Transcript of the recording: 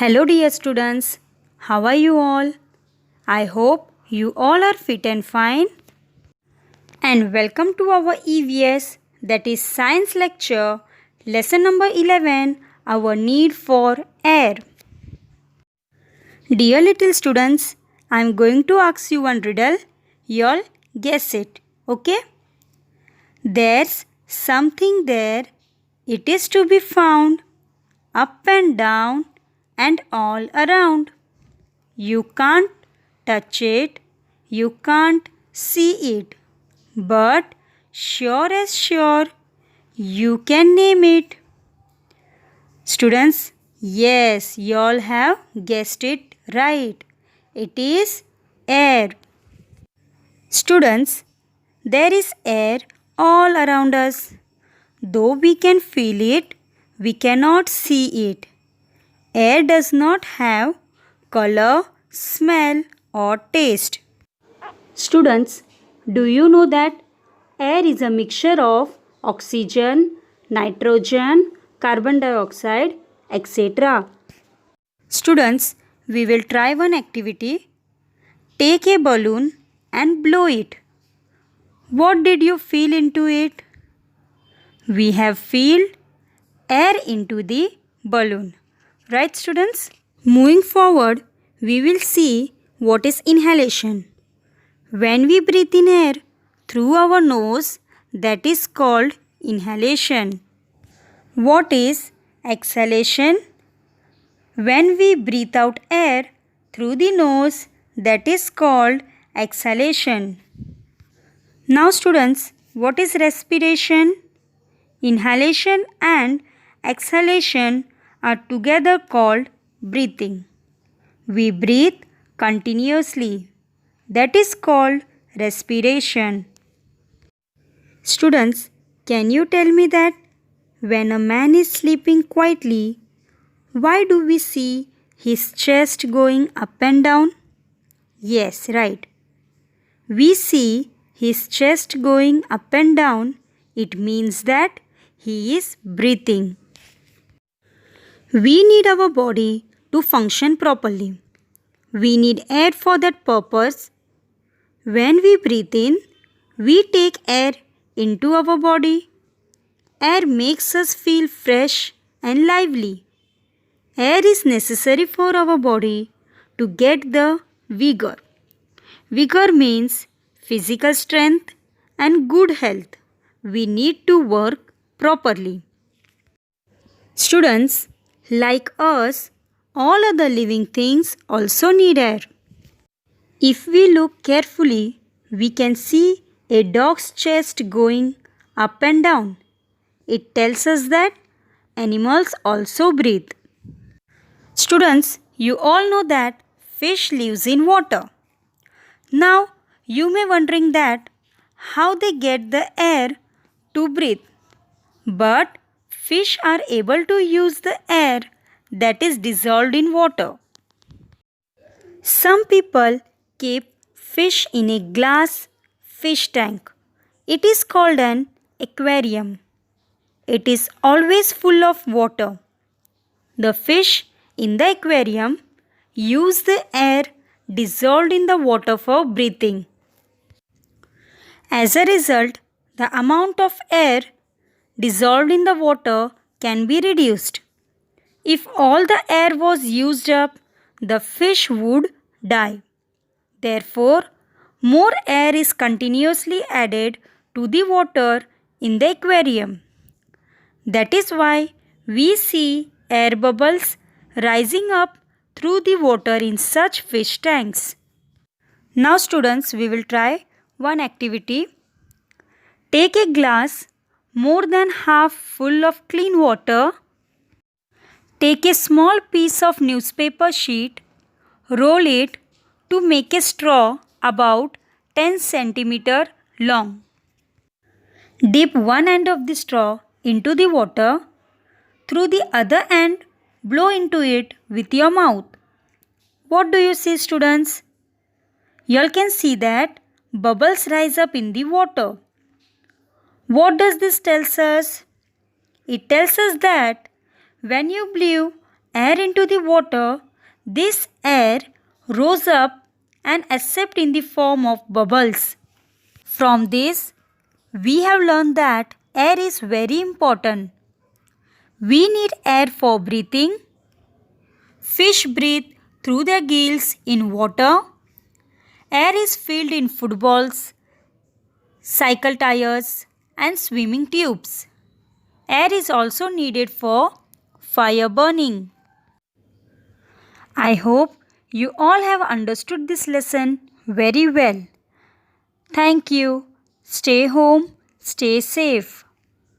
Hello, dear students. How are you all? I hope you all are fit and fine. And welcome to our EVS, that is Science Lecture, Lesson number 11, Our Need for Air. Dear little students, I am going to ask you one riddle. You'll guess it, okay? There's something there. It is to be found up and down and all around. You can't touch it, you can't see it, but sure as sure, you can name it. Students, yes, you all have guessed it right. It is air. Students, there is air all around us. Though we can feel it, we cannot see it. Air does not have color, smell or taste. Students, do you know that air is a mixture of oxygen, nitrogen, carbon dioxide, etc. Students, we will try one activity. Take a balloon and blow it. What did you feel into it? We have filled air into the balloon. Right, students? Moving forward, we will see what is inhalation. When we breathe in air through our nose, that is called inhalation. What is exhalation? When we breathe out air through the nose, that is called exhalation. Now students, what is respiration? Inhalation and exhalation are together called breathing. We breathe continuously. That is called respiration. Students, can you tell me that when a man is sleeping quietly, why do we see his chest going up and down? Yes, right. We see his chest going up and down. It means that he is breathing. We need our body to function properly. We need air for that purpose. When we breathe in, we take air into our body. Air makes us feel fresh and lively. Air is necessary for our body to get the vigor. Vigor means physical strength and good health. We need to work properly. Students, like us, all other living things also need air. If we look carefully, we can see a dog's chest going up and down. It tells us that animals also breathe. Students, you all know that fish lives in water. Now, you may wondering that how they get the air to breathe. But fish are able to use the air that is dissolved in water. Some people keep fish in a glass fish tank. It is called an aquarium. It is always full of water. The fish in the aquarium use the air dissolved in the water for breathing. As a result, the amount of air dissolved in the water can be reduced. If all the air was used up, the fish would die. Therefore, more air is continuously added to the water in the aquarium. That is why we see air bubbles rising up through the water in such fish tanks. Now students, we will try one activity. Take a glass more than half full of clean water. Take a small piece of newspaper sheet, roll it to make a straw about 10 cm long. Dip one end of the straw into the water. Through the other end, blow into it with your mouth. What do you see, students? You all can see that bubbles rise up in the water. What does this tell us? It tells us that when you blew air into the water, this air rose up and escaped in the form of bubbles. From this, we have learned that air is very important. We need air for breathing. Fish breathe through their gills in water. Air is filled in footballs, cycle tires, and swimming tubes. Air is also needed for fire burning. I hope you all have understood this lesson very well. Thank you. Stay home, stay safe.